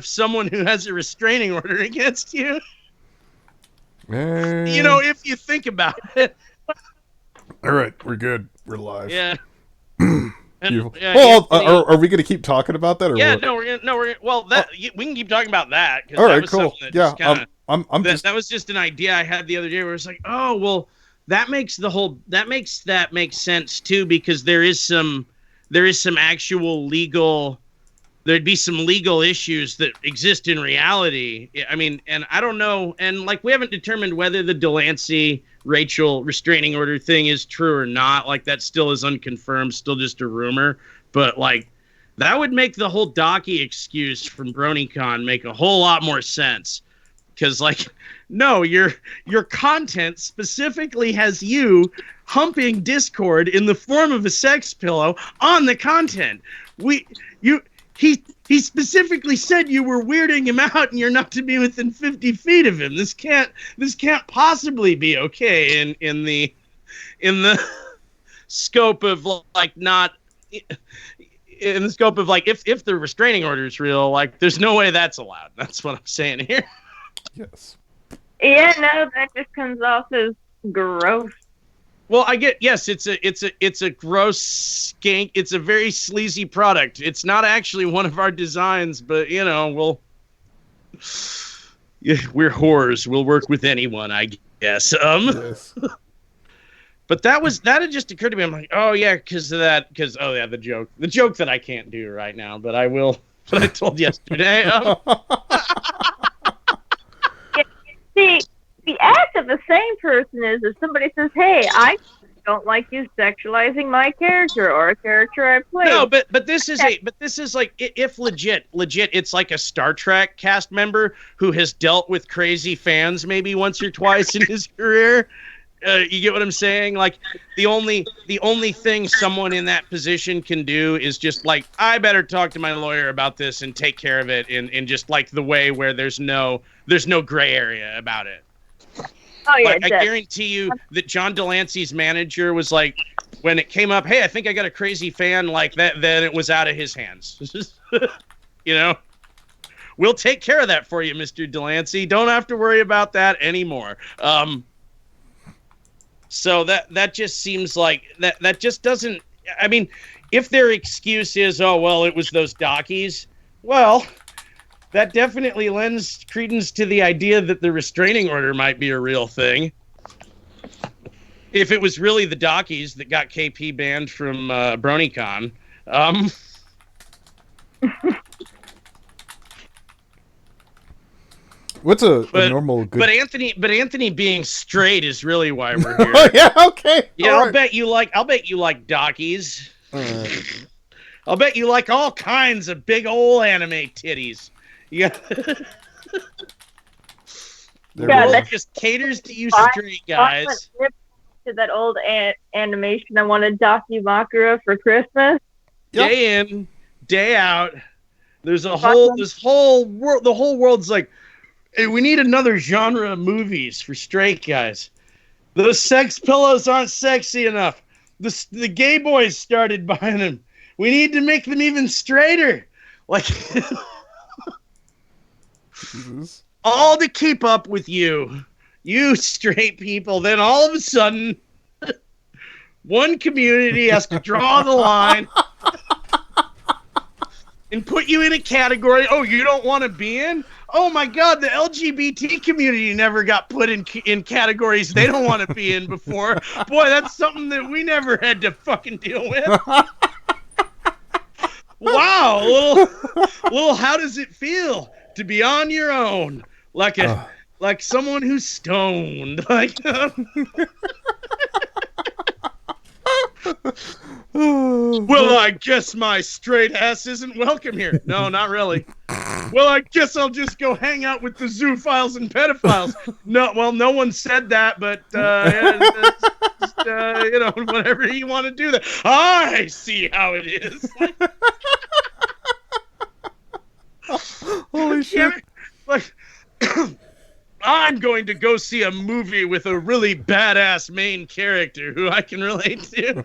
someone who has a restraining order against you. Man. You know, if you think about it. All right, we're good. We're live. Yeah. Well, are we going to keep talking about that, or yeah? what? No, we're gonna. Well, we can keep talking about that because All that right, was cool. something that Yeah, just kind of that was just an idea I had the other day where it's like, oh well, that makes make sense too because there is some actual legal. There'd be some legal issues that exist in reality. I mean, and I don't know, and like we haven't determined whether the Delancey Rachel restraining order thing is true or not. Like that still is unconfirmed, still just a rumor. But like that would make the whole Docky excuse from BronyCon make a whole lot more sense. Because like, no, your content specifically has you humping Discord in the form of a sex pillow on the content. He specifically said you were weirding him out and you're not to be within 50 feet of him. This can't possibly be okay in the scope of like not in the scope of like if the restraining order is real, like there's no way that's allowed. That's what I'm saying here. Yes. Yeah, no, that just comes off as gross. Well, I get it's a gross skank. It's a very sleazy product. It's not actually one of our designs, but you know, we're whores. We'll work with anyone, I guess. Yes. But that had just occurred to me. I'm like, oh yeah, the joke that I can't do right now, but I will. But I told yesterday. See, the act of the same person is if somebody says, "Hey, I don't like you sexualizing my character or a character I play." No, but this is like if legit, it's like a Star Trek cast member who has dealt with crazy fans maybe once or twice in his career. You get what I'm saying? Like the only thing someone in that position can do is just like, I better talk to my lawyer about this and take care of it in just like the way where there's no gray area about it. Oh yeah, like, I guarantee you that John Delancey's manager was like, when it came up, hey, I think I got a crazy fan like that, then it was out of his hands. You know? We'll take care of that for you, Mr. Delancey. Don't have to worry about that anymore. So that just seems like that just doesn't. I mean, if their excuse is, oh well, it was those dockies, well, that definitely lends credence to the idea that the restraining order might be a real thing. If it was really the dockies that got KP banned from BronyCon. What's a normal good? But Anthony being straight is really why we're here. Oh yeah, okay. Yeah, I'll bet you like dockies. I'll bet you like all kinds of big old anime titties. Yeah. That just caters to you straight guys. To that old animation, I wanted Dakimakura for Christmas. Yep. Day in, day out. There's the whole world's like, hey, we need another genre of movies for straight guys. Those sex pillows aren't sexy enough. The gay boys started buying them. We need to make them even straighter. Like, all to keep up with you straight people. Then all of a sudden, one community has to draw the line and put you in a category. Oh, you don't want to be in? Oh my God, the LGBT community never got put in categories they don't want to be in before. Boy, that's something that we never had to fucking deal with. Wow, little how does it feel to be on your own? Like someone who's stoned. Like well, I guess my straight ass isn't welcome here. No, not really. Well, I guess I'll just go hang out with the zoophiles and pedophiles. No, well, no one said that, but you know, whatever you want to do, that I see how it is. Holy shit! Like, I'm going to go see a movie with a really badass main character who I can relate to.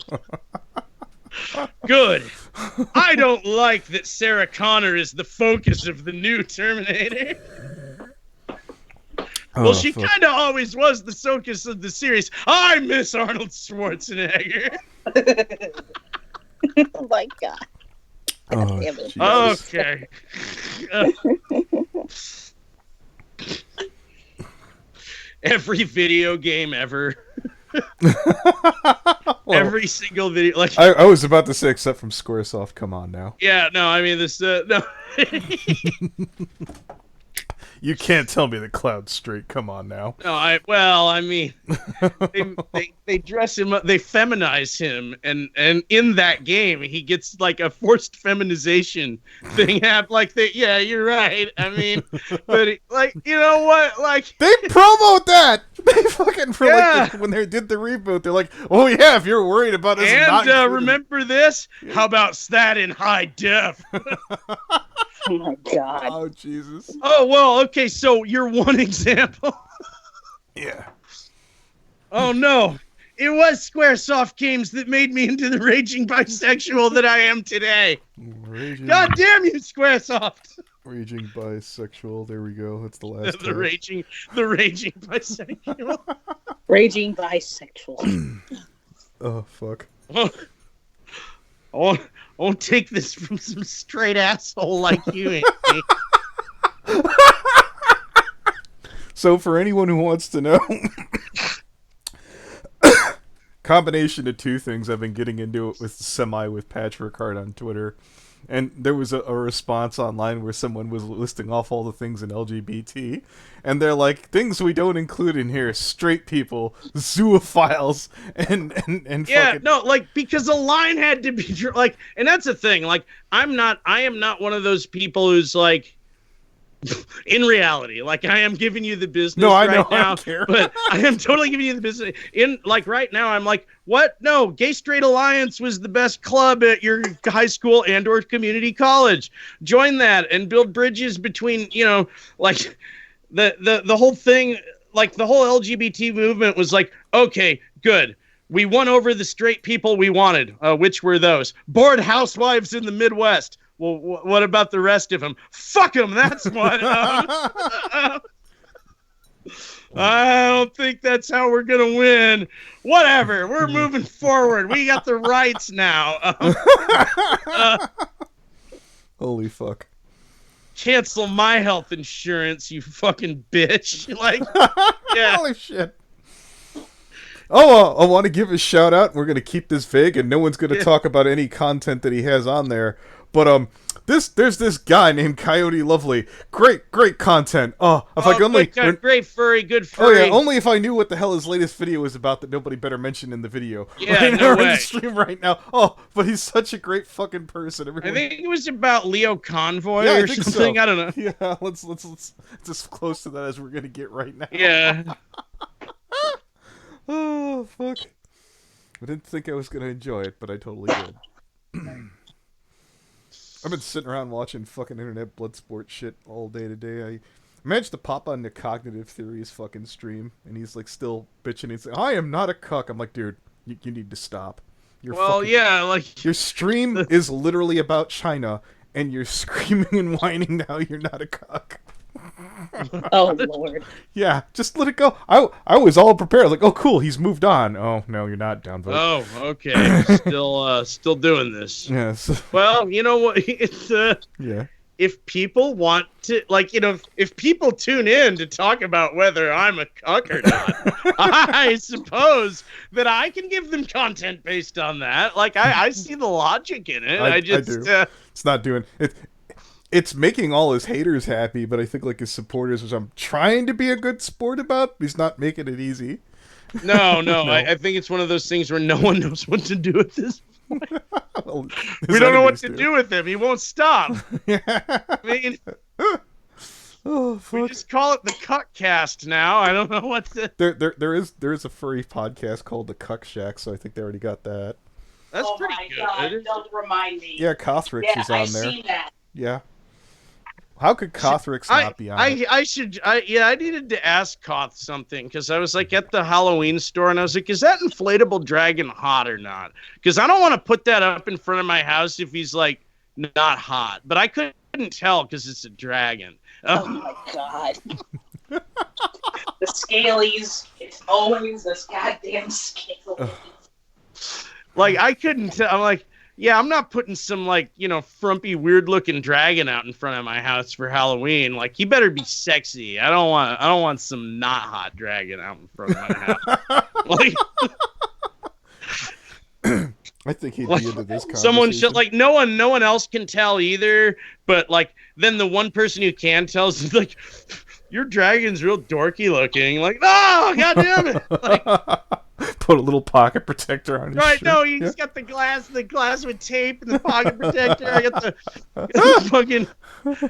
Good. I don't like that Sarah Connor is the focus of the new Terminator. Well, she kind of always was the focus of the series. I miss Arnold Schwarzenegger. Oh my God. Okay. Every video game ever. Well, every single video. Like I was about to say, except from Squaresoft. Come on now. Yeah, no, I mean this. No. You can't tell me the Cloud's straight. Come on now. No, I mean, they dress him up, they feminize him, and in that game he gets like a forced feminization thing happen. Like yeah, you're right. I mean, but like, you know what? Like they promote that. They fucking like when they did the reboot, they're like, oh yeah, if you're worried about us not remember this? How about that in high def? Oh my God. Oh Jesus. Oh well, okay, so you're one example. Yeah. Oh no. It was Squaresoft games that made me into the raging bisexual that I am today. God damn you, Squaresoft. Raging bisexual, there we go. That's the last the raging bisexual. Raging bisexual. Oh fuck. I won't take this from some straight asshole like you, Anthony. So for anyone who wants to know, combination of two things, I've been getting into it with Patrick Hart on Twitter, and there was a response online where someone was listing off all the things in LGBT, and they're like, things we don't include in here: straight people, zoophiles, and yeah, fucking... no, like, because a line had to be like, and that's the thing, like, I am not one of those people who's like, in reality, like, I am giving you the business right now, I don't care. But I am totally giving you the business. In, like, right now, I'm like, what? No, Gay Straight Alliance was the best club at your high school and or community college. Join that and build bridges between, you know, like, the whole thing, like, the whole LGBT movement was like, okay, good. We won over the straight people we wanted. Which were those? Bored housewives in the Midwest. Well, what about the rest of them? Fuck them, that's what. I don't think that's how we're going to win. Whatever, we're moving forward. We got the rights now. Holy fuck. Cancel my health insurance, you fucking bitch. Like, yeah. Holy shit. Oh, I want to give a shout out. We're going to keep this vague, and no one's going to talk about any content that he has on there. But there's this guy named Coyote Lovely. Great content. Great furry, good furry. Oh yeah, only if I knew what the hell his latest video was about that nobody better mention in the video. Yeah, no way. In the stream right now. Oh, but he's such a great fucking person. Everyone... I think it was about Leo Convoy or something. So. I don't know. Yeah, let's as close to that as we're gonna get right now. Yeah. Oh fuck! I didn't think I was gonna enjoy it, but I totally did. I've been sitting around watching fucking internet blood sport shit all day today. I managed to pop on the Cognitive Theories fucking stream, and he's like still bitching. He's like, "I am not a cuck." I'm like, dude, you need to stop. Your stream is literally about China, and you're screaming and whining now you're not a cuck. Oh Lord. Yeah, just let it go. I was all prepared. Like, oh cool, he's moved on. Oh no, you're not, downvote. Oh, okay. Still doing this. Yes. Well, you know what? It's yeah. If people want to, like, you know, if people tune in to talk about whether I'm a cuck or not, I suppose that I can give them content based on that. Like, I see the logic in it. I do. It's not doing it. It's making all his haters happy, but I think like his supporters, which I'm trying to be a good sport about, he's not making it easy. No. I think it's one of those things where no one knows what to do with this. Well, we don't know what to do with him. He won't stop. I mean, we just call it the Cuckcast now. I don't know what to. There is a furry podcast called the Cuck Shack, so I think they already got that. That's pretty good. God, don't remind me. Yeah, Cothrix is on there. I've seen that. Yeah. How could Cothrix not be on it? I needed to ask Koth something because I was like at the Halloween store and I was like, is that inflatable dragon hot or not? Because I don't want to put that up in front of my house if he's like not hot. But I couldn't tell because it's a dragon. Oh my god. The scalies. It's always this goddamn scalies. Like I couldn't tell. I'm like, yeah, I'm not putting some like, frumpy, weird looking dragon out in front of my house for Halloween. Like he better be sexy. I don't want some not hot dragon out in front of my house. Like I think he'd be into this conversation. Someone should like no one else can tell either, but like then the one person who can tell is like your dragon's real dorky looking. Like, oh god damn it. Like, put a little pocket protector on his right, shirt. no, he's got the glass with tape and the pocket protector. I got the fucking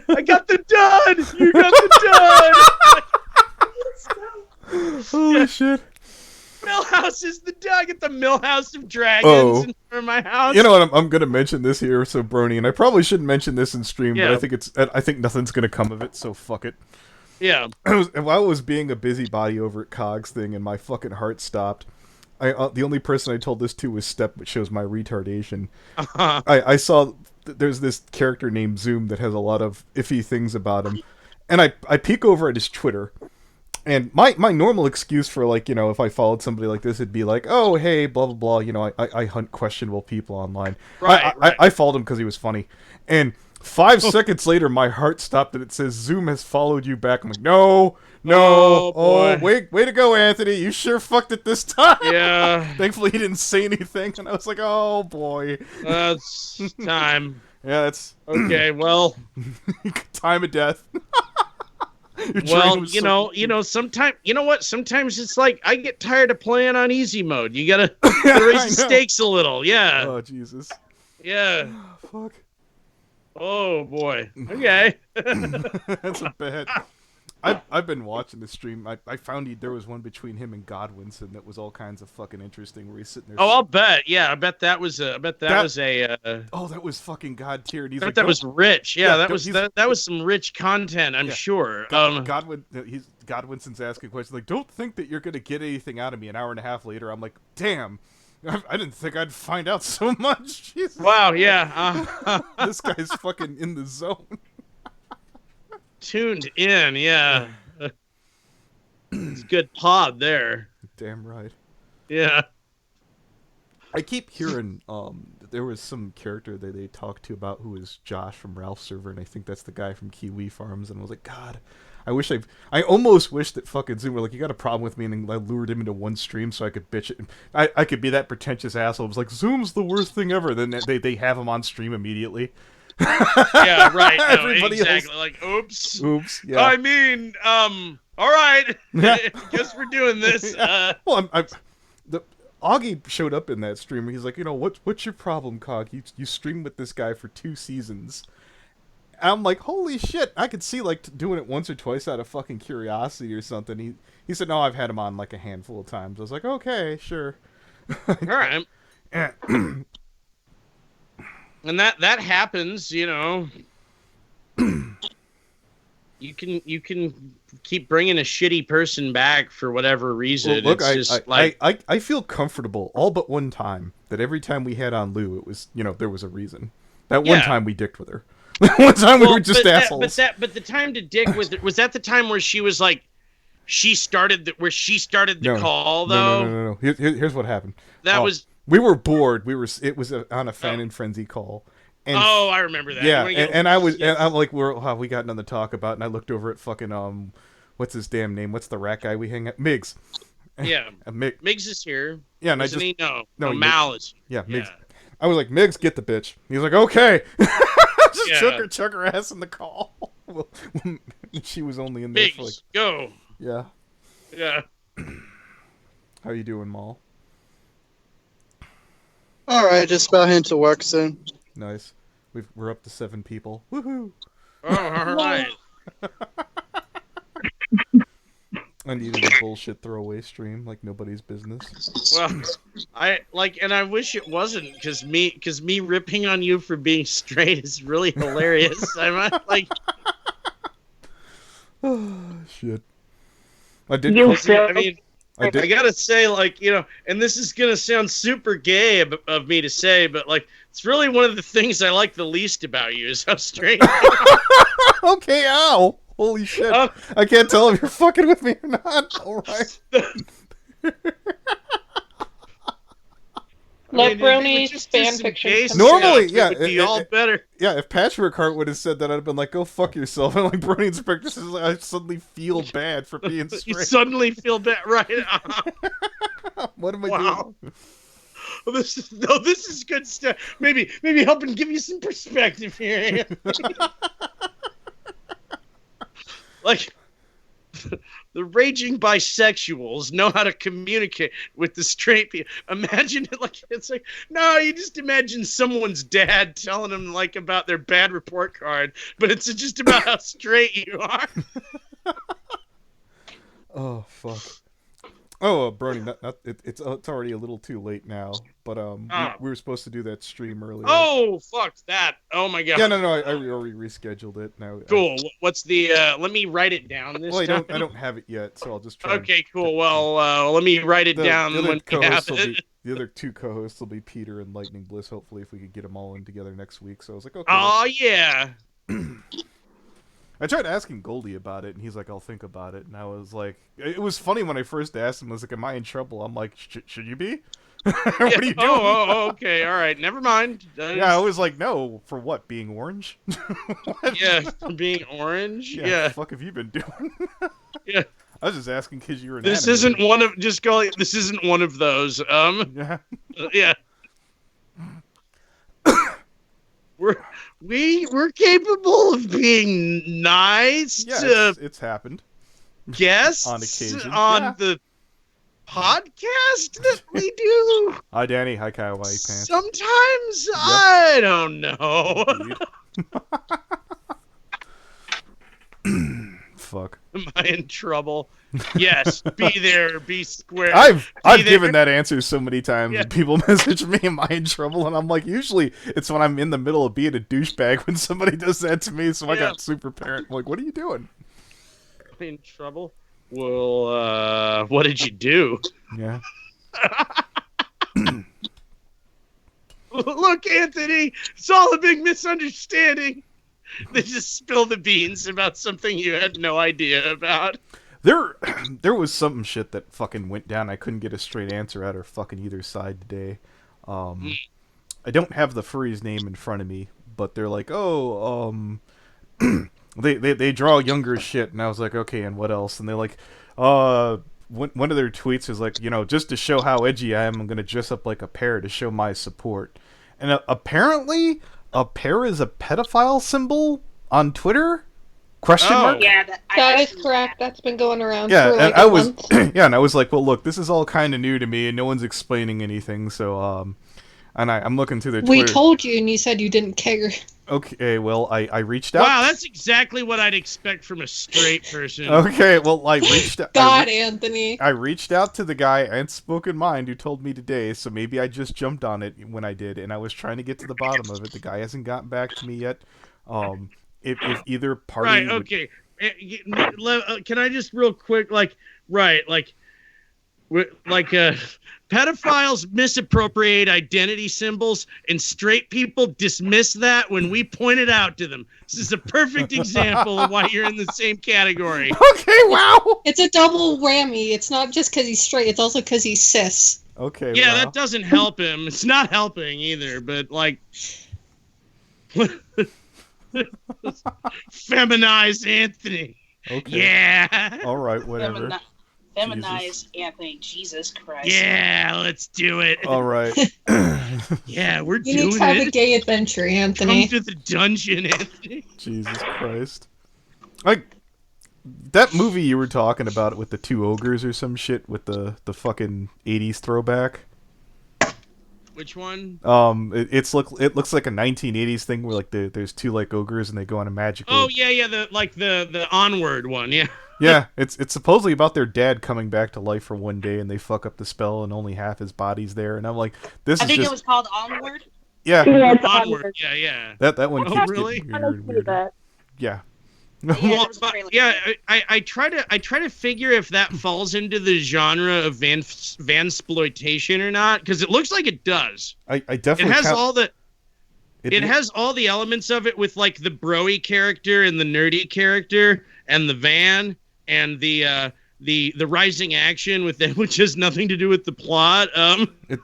I got the dud. You got the dud. Holy shit. Millhouse is the dud. I get the Millhouse of dragons in front of my house. You know what? I'm going to mention this here, so Brony, and I probably shouldn't mention this in stream, but I think nothing's going to come of it, so fuck it. Yeah. While I was being a busybody over at Cog's thing, and my fucking heart stopped. The only person I told this to was Step, which shows my retardation. I saw there's this character named Zoom that has a lot of iffy things about him, and I peek over at his Twitter. And my normal excuse for, like, if I followed somebody like this, it'd be like, oh, hey, blah, blah, blah, I hunt questionable people online. Right. I followed him because he was funny. And 5 seconds later, my heart stopped and it says, Zoom has followed you back. I'm like, no. Way to go, Anthony. You sure fucked it this time. Yeah. Thankfully, he didn't say anything. And I was like, oh, boy. That's time. Yeah, that's... Okay, well. Time of death. Well, sometimes, sometimes it's like I get tired of playing on easy mode. You gotta raise the stakes a little. Yeah. Oh, Jesus. Yeah. Fuck. Oh, boy. Okay. That's a bad... I've been watching the stream. I found there was one between him and Godwinson that was all kinds of fucking interesting. Where he's sitting there. Oh, I'll bet. Yeah, I bet that was a. Oh, that was fucking god tier. I bet that was rich. Yeah, that was some rich content. I'm sure. Godwinson's asking questions like, "Don't think that you're gonna get anything out of me." An hour and a half later, I'm like, "Damn, I didn't think I'd find out so much." Jesus. Wow. Yeah. This guy's fucking in the zone. Tuned in, yeah. It's a good pod there. Damn right. Yeah. I keep hearing there was some character that they talked to about who was Josh from Ralph's server, and I think that's the guy from Kiwi Farms, and I was like, God, I almost wish that fucking Zoom were like, you got a problem with me, and I lured him into one stream so I could bitch it. I could be that pretentious asshole. It was like, Zoom's the worst thing ever. Then they have him on stream immediately. Yeah, right. No, Everybody exactly. else. Like, oops. Yeah. I mean, all right. Guess we're doing this. Well, Augie showed up in that stream. He's like, what's your problem, Cog? You streamed with this guy for 2 seasons. And I'm like, holy shit! I could see like doing it once or twice out of fucking curiosity or something. He said, no, I've had him on like a handful of times. I was like, okay, sure. All right. And that happens, You can keep bringing a shitty person back for whatever reason. Well, look, it's I feel comfortable all but one time that every time we had on Lou, it was there was a reason. That one time we dicked with her. One time we were just assholes. But the time to dick was that the time where she was like, she started the call though. No. Here's what happened. We were bored. It was on a fan and frenzy call. And, I remember that. Yeah, and I'm like, we got nothing to talk about, and I looked over at fucking what's his damn name? What's the rat guy we hang out? Miggs. Yeah, Miggs is here. Yeah, and Isn't he? No, Mal is. Yeah, Miggs. I was like, Miggs, get the bitch. He was like, okay. Just chuck her ass in the call. Well, she was only in there Miggs, for like. Go. Yeah. Yeah. How you doing, Maul? All right, just about heading to work soon. Nice. We're up to 7 people. Woohoo! Oh, all right. I needed a bullshit throwaway stream like nobody's business. Well, and I wish it wasn't because me ripping on you for being straight is really hilarious. I'm like, Shit. I did. You Post, feel- I mean, I I did. gotta say, like, and this is gonna sound super gay of me to say, but like, it's really one of the things I like the least about you is how straight. Okay, ow! Holy shit! Um, I can't tell if you're fucking with me or not. All right. if Let it would Brony's just do fan some fiction gay come Normally, stuff, yeah, it would be it- all better. Yeah, if Patchwork Heart would have said that, I'd have been like, "Go fuck yourself." And like Brony Inspector says, I suddenly feel bad for being You straight. suddenly feel bad, right? What am I Wow. doing? This is good stuff. Maybe helping give you some perspective here. Like, the raging bisexuals know how to communicate with the straight people. Imagine it like it's like, no, you just imagine someone's dad telling them like about their bad report card, but it's just about how straight you are. Oh fuck. Oh, Brony, it's already a little too late now. But we were supposed to do that stream earlier. Oh, fuck that. Oh my god. Yeah, no, I already rescheduled it now. Cool. What's the let me write it down this Well, time. I don't have it yet, so I'll just try. Okay, cool. Well, let me write it down The other when we have co-hosts will it. be the other two co-hosts will be Peter and Lightning Bliss. Hopefully, if we could get them all in together next week. So I was like, okay. Oh yeah. I tried asking Goldie about it, and he's like, "I'll think about it." And I was like, it was funny when I first asked him. I was like, "Am I in trouble?" I'm like, "Should you be? What are you doing?" Oh, okay. All right. Never mind. Yeah, I was like, "No, for what? Being orange?" What? Yeah, for being orange. Yeah, Yeah. the fuck have you been doing? Yeah. I was just asking because you're an This animator. isn't one of just go. This isn't one of those. Yeah. Yeah. We're capable of being nice Yeah, to it's happened. guests On occasion, on yeah. the podcast that we do. Hi, Danny. Hi, Kawaii Pants. Sometimes I don't know. Indeed. Fuck. Am I in trouble? Yes. Be there. Be square. I've there. given that answer so many times. Yeah. And people message me, "Am I in trouble?" And I'm like, usually it's when I'm in the middle of being a douchebag when somebody does that to me. So I Yeah. got super parent. I'm like, what are you doing? In trouble? Well, what did you do? Yeah. Look, Anthony, it's all a big misunderstanding. They just spill the beans about something you had no idea about. There was some shit that fucking went down. I couldn't get a straight answer out of fucking either side today. I don't have the furry's name in front of me, but they're like, they draw younger shit, and I was like, okay, and what else? And they're like, one of their tweets is like, just to show how edgy I am, I'm gonna dress up like a pear to show my support. And apparently, a pear is a pedophile symbol on Twitter? Question mark? Yeah, That is correct. That's been going around Yeah, for like and I a was month. yeah, and I was like, well, look, this is all kind of new to me, and no one's explaining anything. So, and I'm looking through their We Twitter. told you, and you said you didn't care. Okay, well, I reached out. Wow, that's exactly what I'd expect from a straight person. Okay, well, I reached out. God, Anthony. I reached out to the guy and Spoken Mind who told me today, so maybe I just jumped on it when I did, and I was trying to get to the bottom of it. The guy hasn't gotten back to me yet. If either party Right, would- okay. Can I just real quick, pedophiles misappropriate identity symbols, and straight people dismiss that when we point it out to them. This is a perfect example of why you're in the same category. Okay, wow. It's a double whammy. It's not just because he's straight. It's also because he's cis. Okay, Yeah, wow. that doesn't help him. It's not helping either, but like feminized Anthony. Okay. Yeah. All right, whatever. Feminize Anthony. Jesus Christ. Yeah, let's do it. All right. Yeah, we're You need doing to have a it. gay adventure, Come Anthony. to the dungeon, Anthony. Jesus Christ. Like that movie you were talking about with the two ogres or some shit with the fucking 80s throwback. Which one? It looks like a 1980s thing where like there's two like ogres and they go on a magical. Oh yeah, the Onward one, yeah. Yeah, it's supposedly about their dad coming back to life for one day and they fuck up the spell and only half his body's there, and I'm like, this I is think just it was called Onward. yeah. Yeah, it's Onward, yeah. That one Oh, keeps really? getting I weirder don't and see weirder. that. Yeah. Well, that's really yeah, good. I try to figure if that falls into the genre of vansploitation or not, because it looks like it does. I It definitely has count- all the it- it has all the elements of it, with like the broy character and the nerdy character and the van and the rising action with it, which has nothing to do with the plot.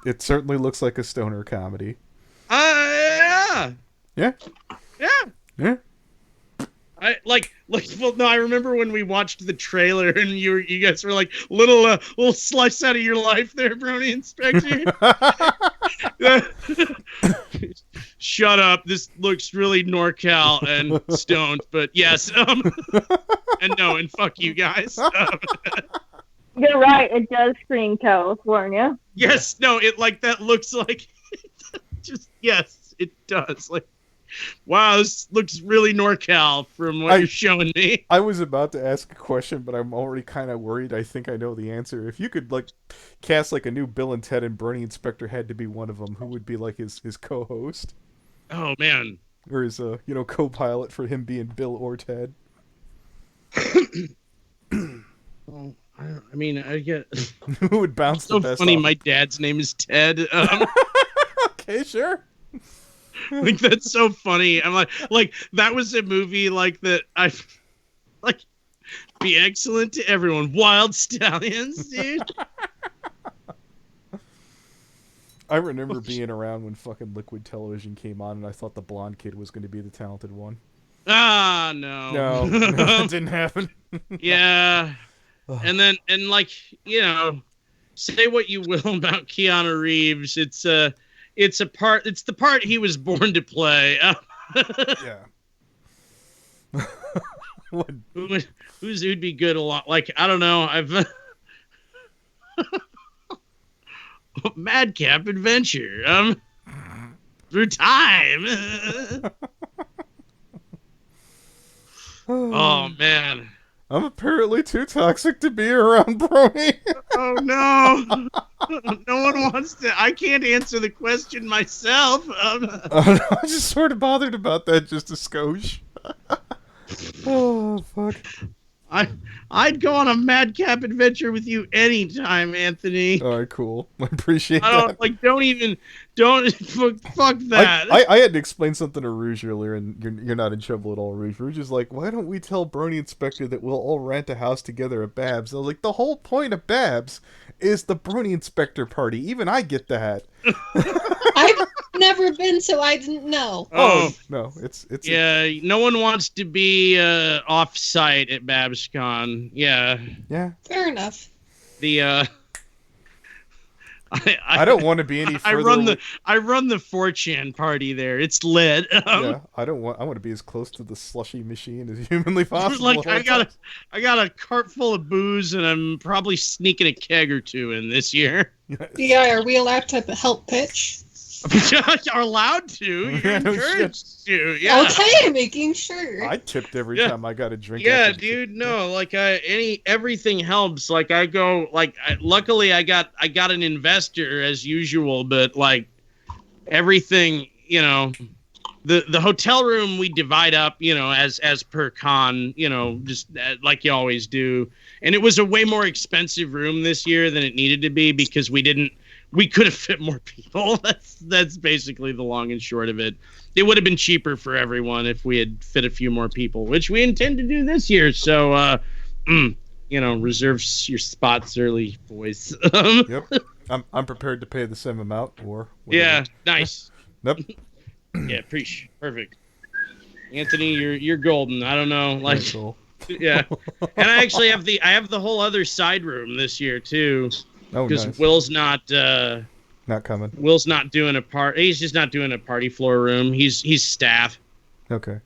It certainly looks like a stoner comedy. Yeah. Yeah. Yeah. Yeah. Well, no, I remember when we watched the trailer and you guys were like, little slice out of your life there, Brony Inspector. Shut up. This looks really NorCal and stoned, but yes. And no, and fuck you guys. You're right. It does scream California. Yes, no, it like that looks like just yes, it does. Like, wow, this looks really NorCal from what you're showing me. I was about to ask a question, but I'm already kind of worried. I think I know the answer. If you could like cast like a new Bill and Ted, and Brony Inspector had to be one of them, who would be like his co-host Oh man. or his co-pilot for him being Bill or Ted? Well, I mean, I get Who would bounce so the best? funny. off? My dad's name is Ted. Okay, sure. Like that's so funny. I'm like that was a movie like that. I like be excellent to everyone. Wild Stallions, dude. I remember being around when fucking Liquid Television came on, and I thought the blonde kid was going to be the talented one. Ah, no. No, it didn't happen. Yeah. And then, like, you know, say what you will about Keanu Reeves. It's the part he was born to play. Yeah. What? Who'd be good a lot? Like, I don't know. I've Madcap Adventure. Through time. Oh man. I'm apparently too toxic to be around Brony. Oh no. No one wants to. I can't answer the question myself. I'm just sort of bothered about that just a skosh. Oh, fuck. I'd go on a madcap adventure with you anytime, Anthony. Alright, cool. I appreciate I don't that. like. Don't fuck that. I had to explain something to Rouge earlier, and you're not in trouble at all, Rouge. Rouge is like, why don't we tell Brony Inspector that we'll all rent a house together at Babs? And I was like, the whole point of Babs is the Brony Inspector party. Even I get that. I've never been, so I didn't know. Oh no, it's yeah. No one wants to be off site at BabsCon. Yeah. yeah. Fair enough. The I don't want to be any further. I run the 4chan party there. It's lit. Yeah, I want to be as close to the slushy machine as humanly possible. Like I got a cart full of booze, and I'm probably sneaking a keg or two in this year. Yeah, are we allowed to help pitch? Are allowed to. You're Yeah, no encouraged to. Yeah. Okay, making sure. I tipped every Yeah. time I got a drink. Yeah, after the- dude. No, like everything helps. Like I go. Like luckily I got an investor as usual, but like everything, you know. The hotel room we divide up, you know, as per con, you know, just like you always do. And it was a way more expensive room this year than it needed to be because we could have fit more people. That's basically the long and short of it. It would have been cheaper for everyone if we had fit a few more people, which we intend to do this year. So, you know, reserve your spots early, boys. Yep. I'm prepared to pay the same amount or whatever. Yeah, nice. Nope. Yeah, perfect. Anthony, you're golden. I don't know, like, That's cool. yeah. And I actually have the whole other side room this year too, Oh, because nice. Will's not Not coming. doing a part. He's just not doing a party floor room. He's staff. Okay.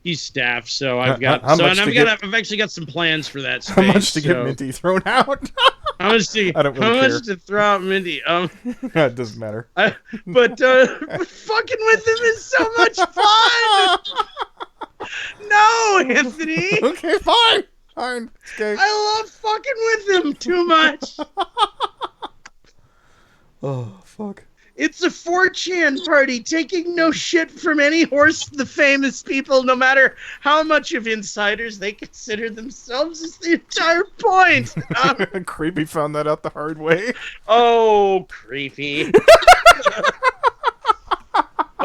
He's staff. So I've actually got some plans for that space. How much to get so- Minty thrown out? How much to I don't really how care. much to throw out Mindy? It doesn't matter. But fucking with him is so much fun. No, Anthony. Okay, fine. Fine. It's okay. I love fucking with him too much. Oh, fuck. It's a 4chan party, taking no shit from any horse the famous people, no matter how much of insiders they consider themselves, is the entire point. Creepy found that out the hard way. Oh, creepy.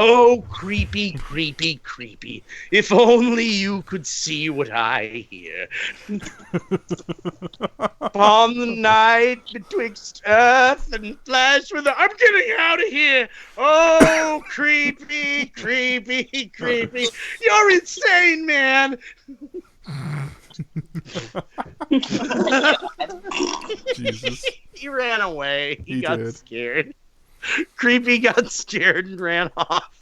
Oh, creepy, creepy, creepy. If only you could see what I hear. Upon the night betwixt earth and flesh with I'm getting out of here. Oh, creepy, creepy, creepy. You're insane, man. Jesus. He ran away. He got did. scared. Creepy got scared and ran off.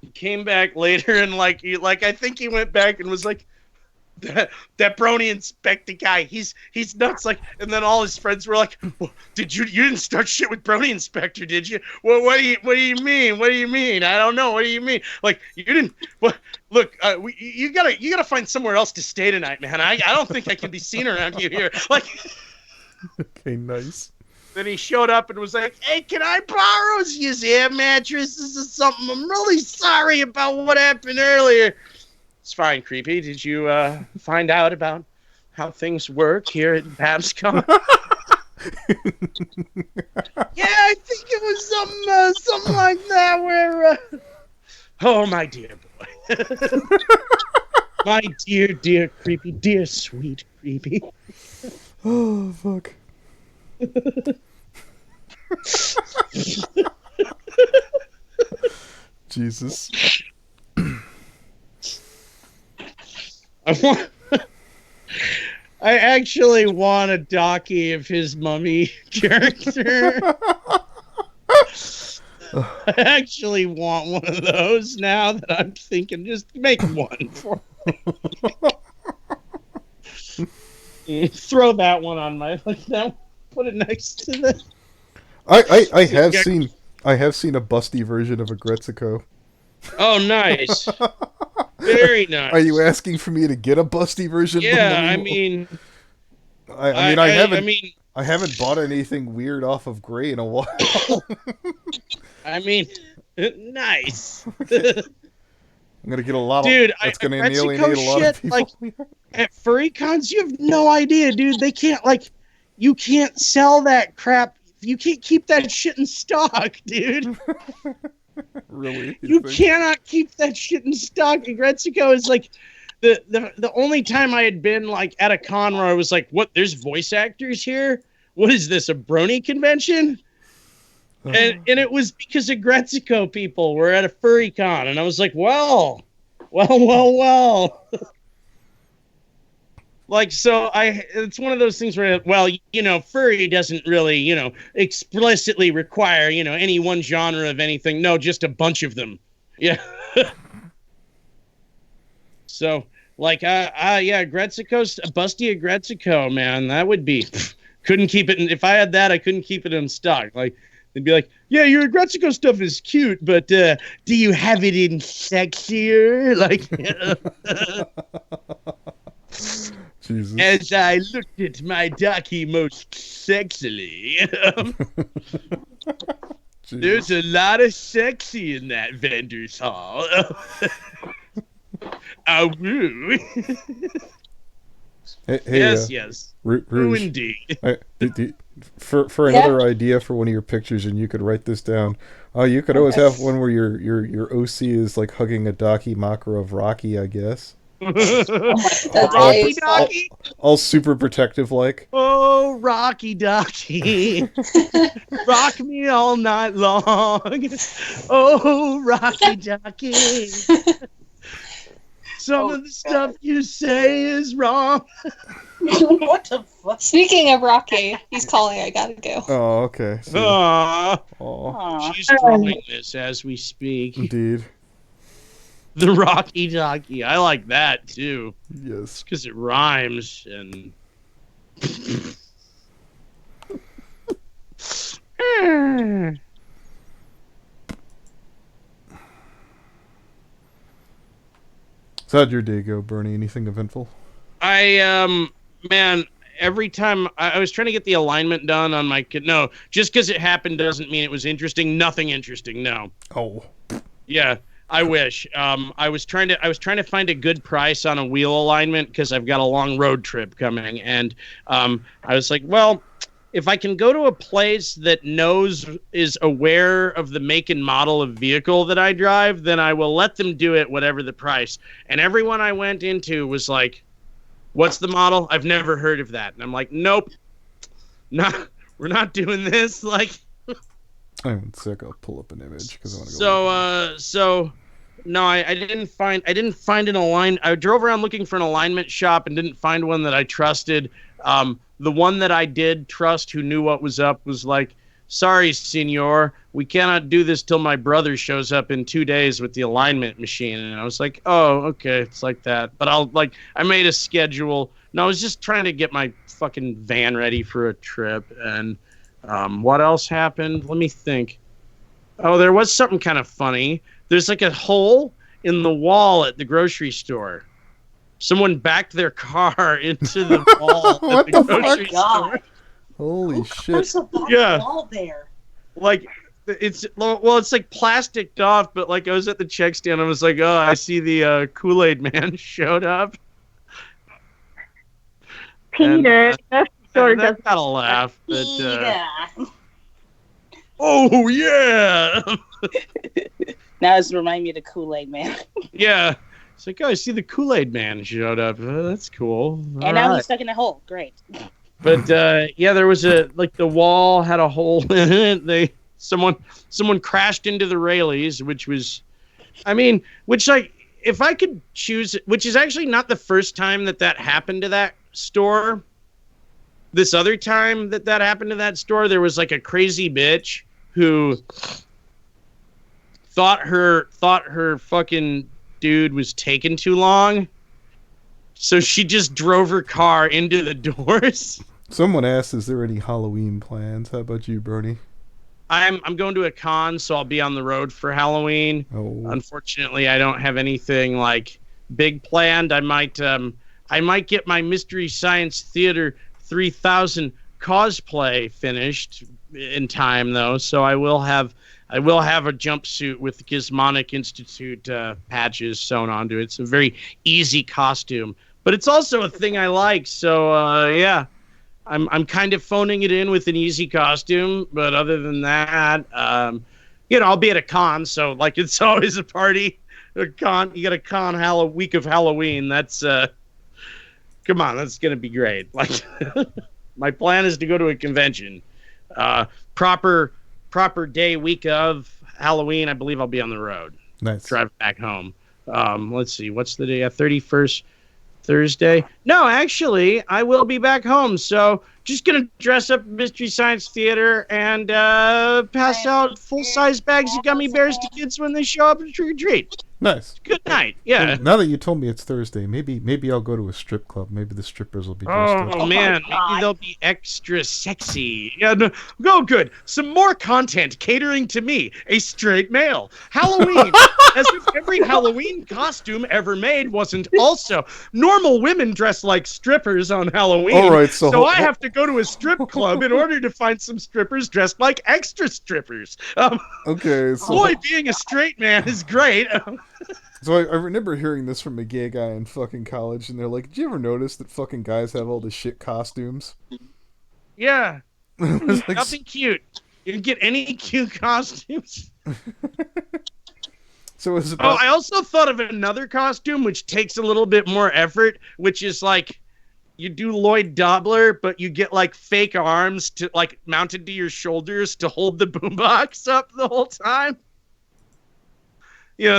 He came back later and like I think he went back and was like, that brony inspector guy, he's nuts. Like, and then all his friends were like, well, you didn't start shit with brony inspector, did you? Well, what do you mean? What do you mean? I don't know. What do you mean? Like, you didn't. Well, look, you gotta find somewhere else to stay tonight, man. I don't think I can be seen around you here. Like. Okay, nice. Then he showed up and was like, hey, can I borrow his air mattress? This is something I'm really sorry about what happened earlier. It's fine, Creepy. Did you find out about how things work here at Babscon? Yeah, I think it was something like that where... Oh, my dear boy. My dear Creepy. Dear, sweet Creepy. Oh, fuck. Jesus. I actually want a docky of his mummy character. I actually want one of those now that I'm thinking just make one for me. Throw that one on my now. Put it next to the. I have seen a busty version of a Gretzico. Oh, nice. Very nice. Are you asking for me to get a busty version? Yeah, I mean, I haven't bought anything weird off of Gray in a while. I mean, nice. I'm gonna get a lot of. Dude, that's gonna Mexico alienate a lot of people. Like, at furry cons, you have no idea, dude. They can't you can't sell that crap. You can't keep that shit in stock, dude. Really? You cannot keep that shit in stock. And Gretzko is like the only time I had been like at a con where I was like, what, there's voice actors here? What is this, a brony convention? And it was because of Gretzko people were at a furry con, and I was like, well. Like, so it's one of those things where, well, furry doesn't really, explicitly require, any one genre of anything. No, just a bunch of them. Yeah. So, like, Gretzko's busty a Gretzko, man, that would be, couldn't keep it. If I had that, I couldn't keep it in stock. Like, they'd be like, yeah, your Gretzko stuff is cute, but do you have it in sexier? Like, Jesus. As I looked at my docky most sexily, there's a lot of sexy in that vendor's hall. Woo. Hey, yes. Rouge. Woo indeed. For another idea for one of your pictures, and you could write this down. You could always have one where your OC is like hugging a docky mocker of Rocky, I guess. Rocky Docky? All super protective like. Oh, Rocky Docky. Rock me all night long. Oh, Rocky Docky. Some of the stuff you say is wrong. What the fuck? Speaking of Rocky, he's calling. I gotta go. Oh, okay. Aww. She's drawing this as we speak. Indeed. The Rocky Docky. I like that too. Yes. Because it rhymes and. So how'd your day go, Bernie? Anything eventful? Man, every time I was trying to get the alignment done on my kid. No, just because it happened doesn't mean it was interesting. Nothing interesting. No. Oh. Yeah, I wish. I was trying to find a good price on a wheel alignment because I've got a long road trip coming, and I was like, well, if I can go to a place that is aware of the make and model of vehicle that I drive, then I will let them do it, whatever the price. And everyone I went into was like, what's the model? I've never heard of that. And I'm like, nope, we're not doing this. Like, I'm sick. I'll pull up an image because I want to go. So no, I didn't find an align. I drove around looking for an alignment shop and didn't find one that I trusted. The one that I did trust, who knew what was up, was like, sorry, senor, we cannot do this till my brother shows up in 2 days with the alignment machine. And I was like, oh, okay, it's like that. But I made a schedule. No, I was just trying to get my fucking van ready for a trip. And what else happened? Let me think. Oh, there was something kind of funny. There's like a hole in the wall at the grocery store. Someone backed their car into the wall What at the the grocery fuck? store. Holy shit! There's a Yeah. wall there. Like, it's like plasticed off, but like I was at the check stand, I was like, oh, I see the Kool-Aid man showed up. Peter, that story That doesn't. got a laugh. But, Yeah. oh yeah, Now it's remind me of the Kool-Aid man. yeah. It's like, oh, I see the Kool-Aid man showed up. That's cool. And All now right. he's stuck in a hole. Great. But yeah, there was the wall had a hole in it. Someone crashed into the railies, which was, which like if I could choose, which is actually not the first time that happened to that store. This other time that happened to that store, there was like a crazy bitch who thought her fucking dude was taking too long. So she just drove her car into the doors. Someone asked, "Is there any Halloween plans?" How about you, Brony? I'm going to a con, so I'll be on the road for Halloween. Oh, Unfortunately, I don't have anything like big planned. I might get my Mystery Science Theater 3000 cosplay finished in time though, so I will have a jumpsuit with Gizmonic Institute patches sewn onto it. It's a very easy costume, but it's also a thing I like. So yeah, I'm kind of phoning it in with an easy costume, but other than that, I'll be at a con, so like it's always a party. A con, you got a con week of Halloween. That's come on, that's gonna be great. Like my plan is to go to a convention, proper day week of Halloween. I believe I'll be on the road. nice. Drive back home. Let's see, what's the day? 31st. Thursday. No, actually, I will be back home. So just gonna dress up Mystery Science Theater and pass out full-size bags of gummy bears to kids when they show up and trick or treat. Nice. Good night. Yeah. Well, now that you told me it's Thursday, maybe I'll go to a strip club. Maybe the strippers will be dressed up. Oh man, maybe they'll be extra sexy. Yeah, no, oh good. Some more content catering to me, a straight male. Halloween, as if every Halloween costume ever made wasn't also. Normal women dress like strippers on Halloween. All right, so I have to go to a strip club in order to find some strippers dressed like extra strippers. Okay, so Boy, being a straight man is great. So I remember hearing this from a gay guy in fucking college, and they're like, "Did you ever notice that fucking guys have all the shit costumes?" Yeah. I was like, Nothing cute. You can get any cute costumes. So it's Oh, about. I also thought of another costume which takes a little bit more effort, which is like you do Lloyd Dobler, but you get like fake arms to like mounted to your shoulders to hold the boombox up the whole time.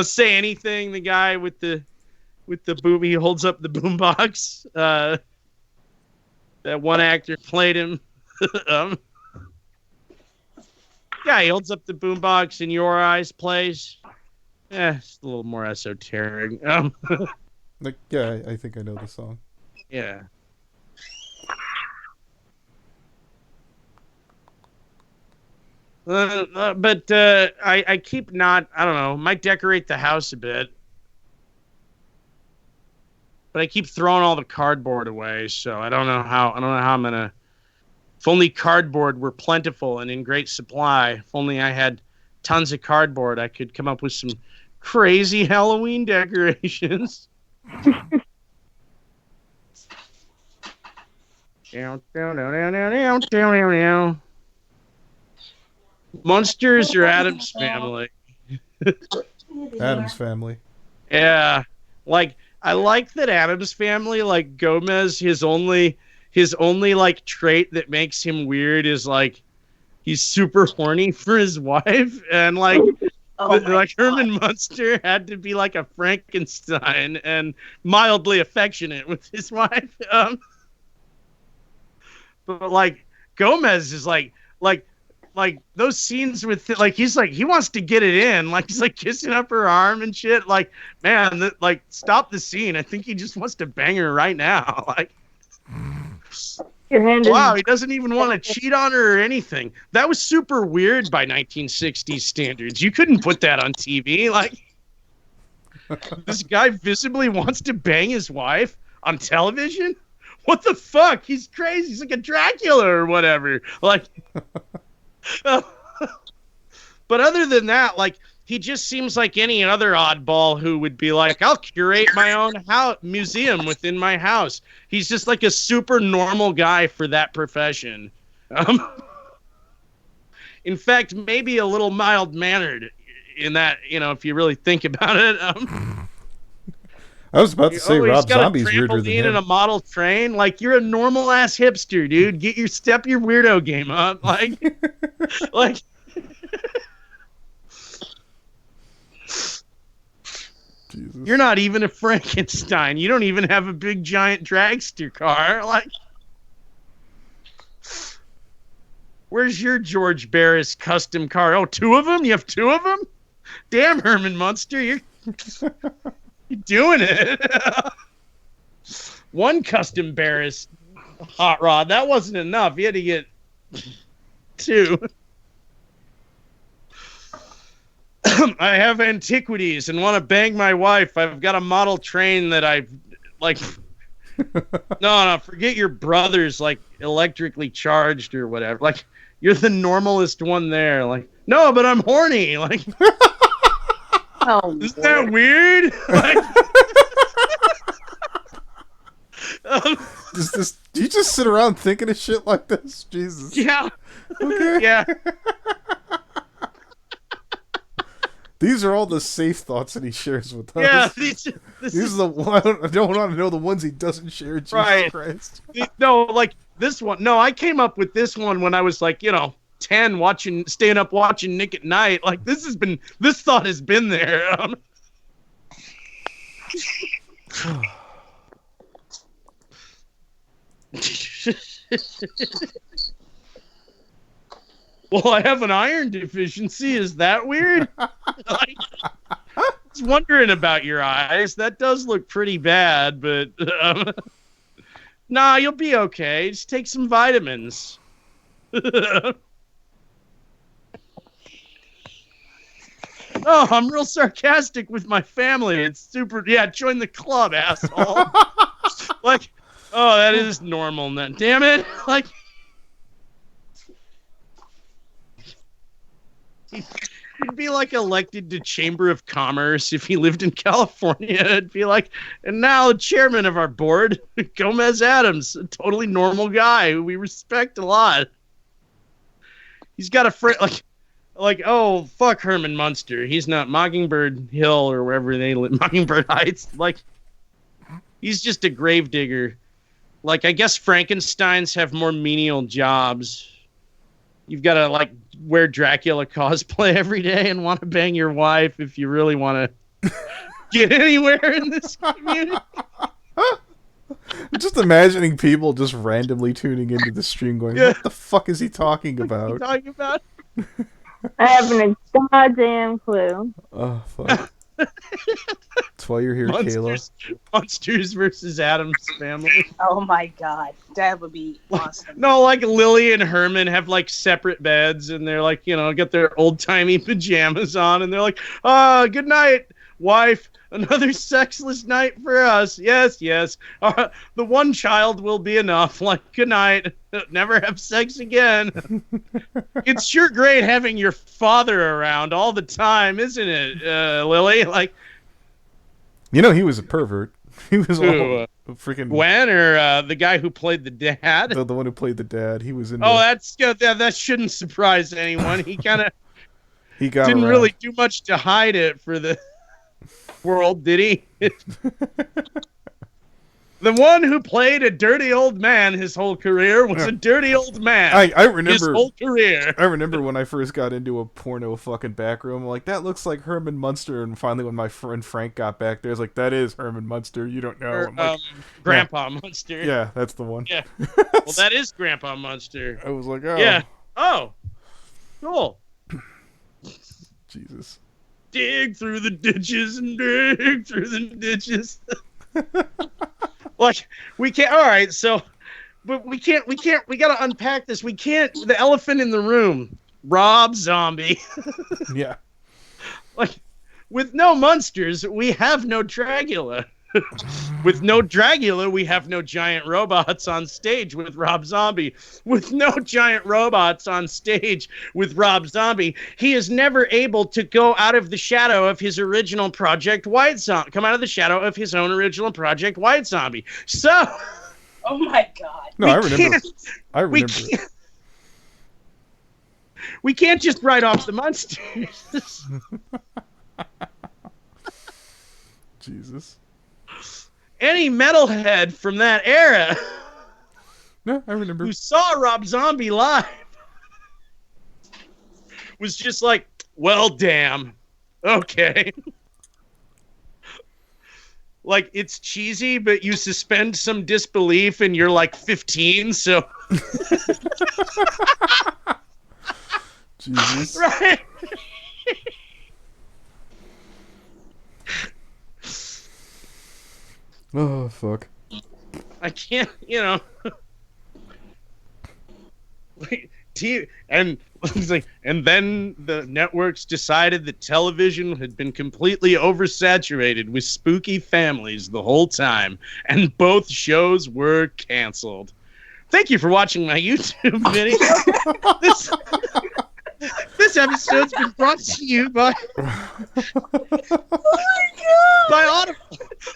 Say anything. The guy with the boom, he holds up the boombox. That one actor played him. Yeah, he holds up the boombox in Your Eyes plays. It's a little more esoteric. Like, yeah, I think I know the song. Yeah. But I keep not. I don't know. Might decorate the house a bit. but I keep throwing all the cardboard away. So I don't know how I'm gonna. If only cardboard were plentiful and in great supply. If only I had tons of cardboard, I could come up with some crazy Halloween decorations. Monsters or Addams Family? Addams Family. Yeah, like I like that Addams Family, like Gomez, his only like trait that makes him weird is like he's super horny for his wife, and like like Herman Munster had to be like a Frankenstein and mildly affectionate with his wife. But like Gomez is like those scenes with like he wants to get it in, like he's like kissing up her arm and shit. Like, man, like stop the scene. I think he just wants to bang her right now. Like, wow, he doesn't even want to cheat on her or anything. That was super weird by 1960s standards. You couldn't put that on TV. Like, this guy visibly wants to bang his wife on television. What the fuck? He's crazy. He's like a Dracula or whatever. Like, but other than that, like, he just seems like any other oddball who would be like, I'll curate my own museum within my house. He's just like a super normal guy for that profession. In fact, maybe a little mild-mannered in that, you know, if you really think about it. I was about to say Rob Zombie's weirder than him. And a model train. Like, you're a normal ass hipster, dude. Step your weirdo game up. Like, like. Jesus. You're not even a Frankenstein. You don't even have a big giant dragster car. Like, where's your George Barris custom car? Oh, 2 of them? You have 2 of them? Damn, Herman Munster, you're doing it. 1 custom Barris hot rod. That wasn't enough. You had to get 2. I have antiquities and want to bang my wife. I've got a model train that I've like. No, forget your brother's like electrically charged or whatever. Like, you're the normalest one there. Like, no, but I'm horny. Like, Oh, isn't that weird? Like, do you just sit around thinking of shit like this? Jesus. Yeah. Okay. Yeah. These are all the safe thoughts that he shares with us. Yeah. These are the one I don't want to know the ones he doesn't share. Jesus Right. Christ. No, like this one. No, I came up with this one when I was like, 10, staying up watching Nick at Night. Like, this thought has been there. Well, I have an iron deficiency. Is that weird? Like, I was wondering about your eyes. That does look pretty bad, but nah, you'll be okay. Just take some vitamins. Oh, I'm real sarcastic with my family. It's super. Yeah, join the club, asshole. Like, oh, that is normal. Then, damn it. Like, he'd be like elected to Chamber of Commerce if he lived in California. It'd be like, and now the chairman of our board, Gomez Addams, a totally normal guy who we respect a lot. He's got a friend like, oh, fuck Herman Munster. He's not Mockingbird Hill or wherever they live, Mockingbird Heights. Like, he's just a gravedigger. Like, I guess Frankensteins have more menial jobs. You've got to, like, wear Dracula cosplay every day and want to bang your wife if you really want to get anywhere in this community. I'm just imagining people just randomly tuning into the stream going, what the fuck is he talking about? What are you talking about? I haven't a goddamn clue. Oh, fuck. That's why you're here, Kayla. Monsters versus Addams Family. Oh my god, that would be awesome. No, like Lily and Herman have like separate beds, and they're like, got their old timey pajamas on, and they're like, good night. Wife, another sexless night for us. Yes, yes. The one child will be enough. Like, good night. Never have sex again. It's sure great having your father around all the time, isn't it, Lily? Like, You know, he was a pervert. He was Who, all freaking Gwen or the guy who played the dad? the one who played the dad. He was in. Oh, that shouldn't surprise anyone. He kind of he got didn't around. really do much to hide it for the world, did he? The one who played a dirty old man his whole career was a dirty old man. I remember his whole career. I remember when I first got into a porno fucking back room, like, that looks like Herman Munster, and finally when my friend Frank got back there, I was like, that is Herman Munster, you don't know. Or, like, Grandpa Munster. yeah, that's the one. Yeah. Well, that is Grandpa Munster. I was like, oh. Yeah. Oh. Cool. Jesus. Dig through the ditches and dig through the ditches. Like, we can't. All right, so, but we can't. We gotta unpack this. We can't. The elephant in the room. Rob Zombie. Yeah. Like, with no monsters, we have no Dragula. With no Dragula, we have no giant robots on stage with Rob Zombie. With no giant robots on stage with Rob Zombie, he is never able to go out of the shadow of his original Project White Zombie. Come out of the shadow of his own original Project White Zombie. So, Oh my god. No, I remember. I we remember. can't, we can't just write off the monsters. Jesus. Any metalhead from that era No, I remember. who saw Rob Zombie live was just like, well, damn. Okay. Like, it's cheesy, but you suspend some disbelief and you're like 15, so. Jesus. Right. Oh, fuck. I can't, you know. And it's like, and then the networks decided that television had been completely oversaturated with spooky families the whole time, and both shows were canceled. Thank you for watching my YouTube video. This episode's been brought to you by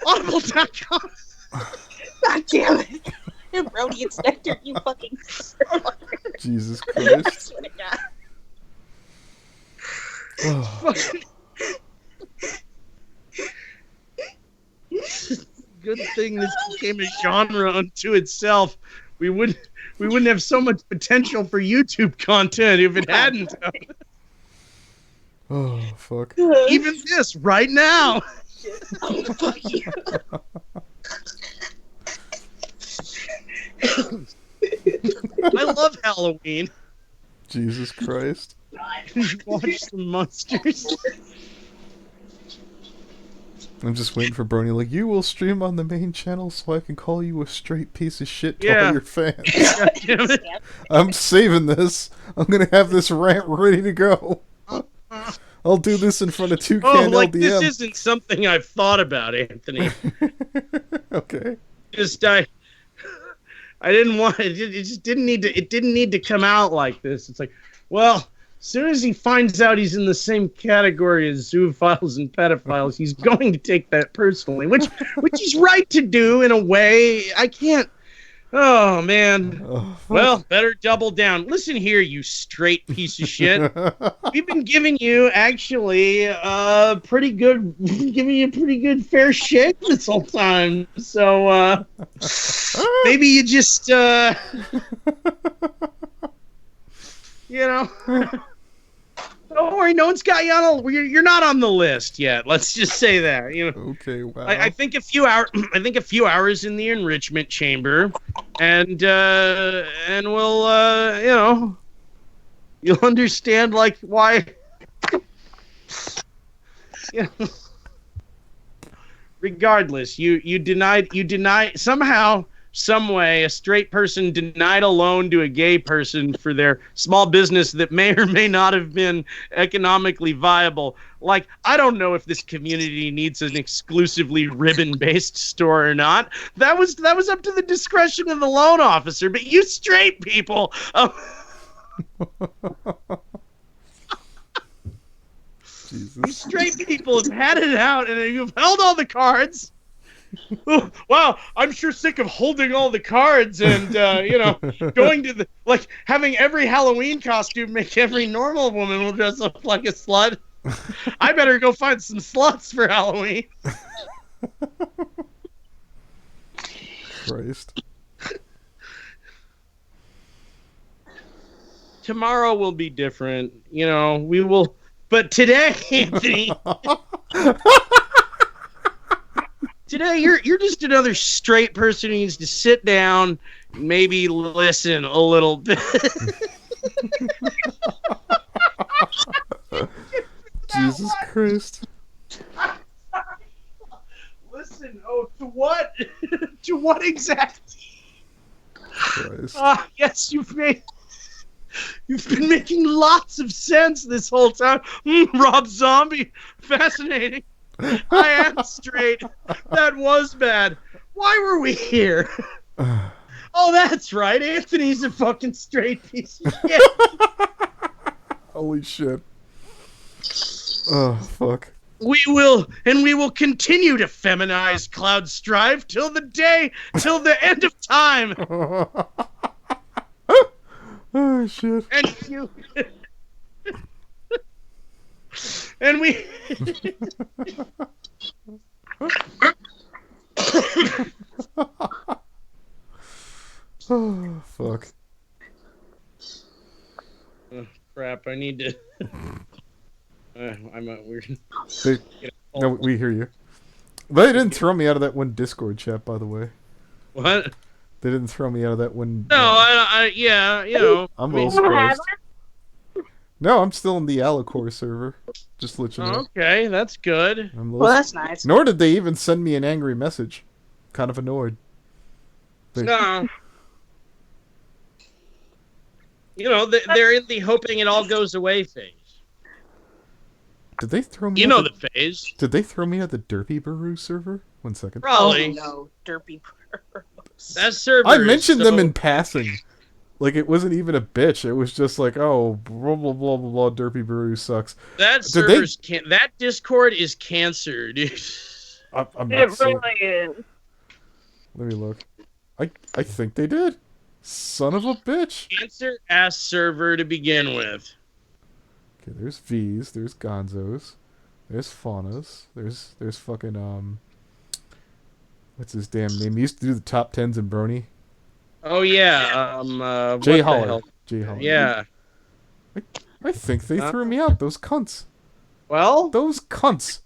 Audible.com. God damn it. Brony Inspector, you fucking. Jesus I Christ. swear to God. Oh. Good thing this became a genre unto itself. We wouldn't have so much potential for YouTube content if it hadn't. Oh, fuck. Even this right now. Oh, fuck you. I love Halloween. Jesus Christ. You watch some monsters. I'm just waiting for Brony, like, you will stream on the main channel so I can call you a straight piece of shit to Yeah. all your fans. God damn it. I'm saving this. I'm gonna have this rant ready to go. I'll do this in front of Toucan Oh, like LDM. this isn't something I've thought about, Anthony. Okay. Just I didn't want it. It just didn't need to. It didn't need to come out like this. It's like, well, as soon as he finds out he's in the same category as zoophiles and pedophiles, he's going to take that personally, which he's right to do in a way. I can't. Oh man. Oh, Well, better double down. Listen here, you straight piece of shit. We've been giving you actually pretty good, giving you a pretty good fair shake this whole time. So maybe you just you know. Don't worry, no one's got you on. You're not on the list yet. Let's just say that. You know. Okay, wow. I think a few hours. I think a few hours in the enrichment chamber, and we'll you know, you'll understand like why. You know, regardless, you denied somehow some way, a straight person denied a loan to a gay person for their small business that may or may not have been economically viable. Like, I don't know if this community needs an exclusively ribbon-based store or not. That was up to the discretion of the loan officer. But you straight people, you straight people have had it out, and you've held all the cards. Oh, wow, I'm sure sick of holding all the cards and, going to having every Halloween costume make every normal woman will dress up like a slut. I better go find some sluts for Halloween. Christ. Tomorrow will be different. We will. But today, Anthony. Today, you're just another straight person who needs to sit down, and maybe listen a little bit. Jesus Christ. Listen, to what? To what exactly? Christ. Yes, you've been making lots of sense this whole time. Rob Zombie, fascinating. I am straight. That was bad. Why were we here? Oh, that's right. Anthony's a fucking straight piece of shit. Holy shit. Oh, fuck. We will continue to feminize Cloud Strive till the end of time. Oh, shit. And you... And we... Oh, fuck. Oh, crap, I need to... I'm weird. No, we hear you. They didn't throw me out of that one Discord chat, by the way. What? They didn't throw me out of that one... No, yeah, I'm a little surprised. No, I'm still in the Alicore server. Just to let you know. Okay, that's good. Well, that's nice. Nor did they even send me an angry message. Kind of annoyed. No. They're in the hoping it all goes away phase. Did they throw me? The phase. Did they throw me at the Derpy Baru server? 1 second. Probably. Oh, no, Derpy Burrows. That server. I mentioned them in passing. Like, it wasn't even a bitch. It was just like, oh, blah, blah, blah, blah, blah, Derpy Baru sucks. That server's that Discord is cancer, dude. I'm not It really is. Let me look. I think they did. Son of a bitch. Cancer-ass server to begin with. Okay, there's V's, there's Gonzos, there's Faunas, there's fucking, what's his damn name? He used to do the top 10s in Brony. Oh, yeah, Jay Holler. Jay Holler. Yeah. I think they threw me out, those cunts. Well? Those cunts.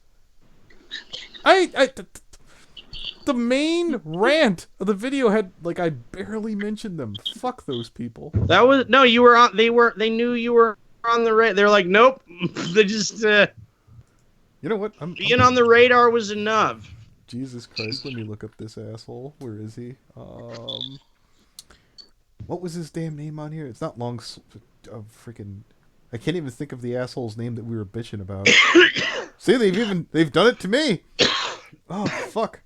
The main rant of the video had, like, I barely mentioned them. Fuck those people. That was, no, you were on, they knew you were on the radar. They were like, nope. They just, you know what? being on the radar was enough. Jesus Christ, let me look up this asshole. Where is he? What was his damn name on here? It's not long, freaking... I can't even think of the asshole's name that we were bitching about. See, they've done it to me. Oh, fuck.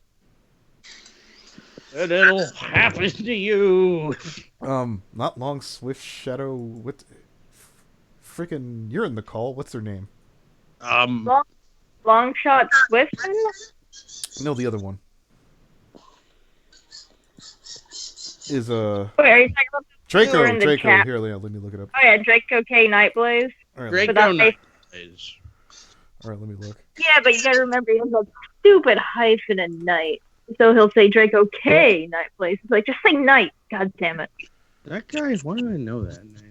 And it'll happen to you. Not long, Swift Shadow. What? Freaking, you're in the call. What's their name? Long shot Swifton? No, the other one. Is Wait, are you talking about Draco? in the Draco. chat? Here, let me look it up. Oh yeah, Draco K Nightblaze. All right, Draco that Nightblaze. all right, let me look. Yeah, but you gotta remember he has a stupid hyphen in night. So he'll say Draco K Nightblaze. It's like, just say night. God damn it. That guy, why do I know that name?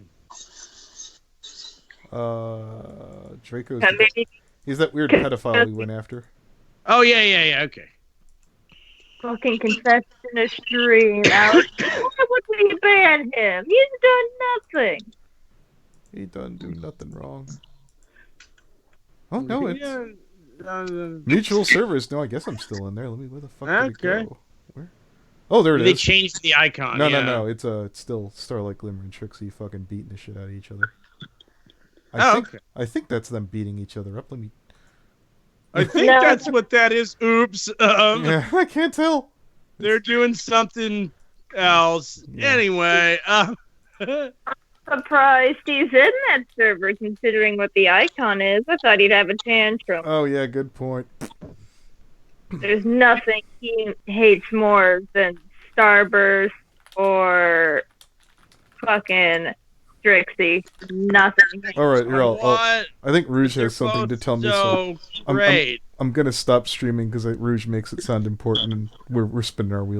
Draco's. Maybe He's that weird pedophile we went after. Oh, yeah, okay. fucking confession to stream, Alex. Why would we ban him? He's done nothing. He done do nothing wrong. Oh no, it's mutual servers. No, I guess I'm still in there. Where the fuck did it Okay. go? Where? Oh, there it They is. changed the icon. No, yeah. no. It's still Starlight, Glimmer, and Trixie fucking beating the shit out of each other. Okay. I think that's them beating each other up. Let me. I think No. that's what that is. Oops. Yeah, I can't tell. They're doing something else. Yeah. Anyway, Surprised he's in that server, considering what the icon is. I thought he'd have a tantrum. Oh yeah, good point. There's nothing he hates more than Starburst or fucking Strixie. Nothing. All right, here what? I think Rouge They're has something to both tell me. So I'm- great. I'm gonna stop streaming because Rouge makes it sound important, and we're spinning our wheels.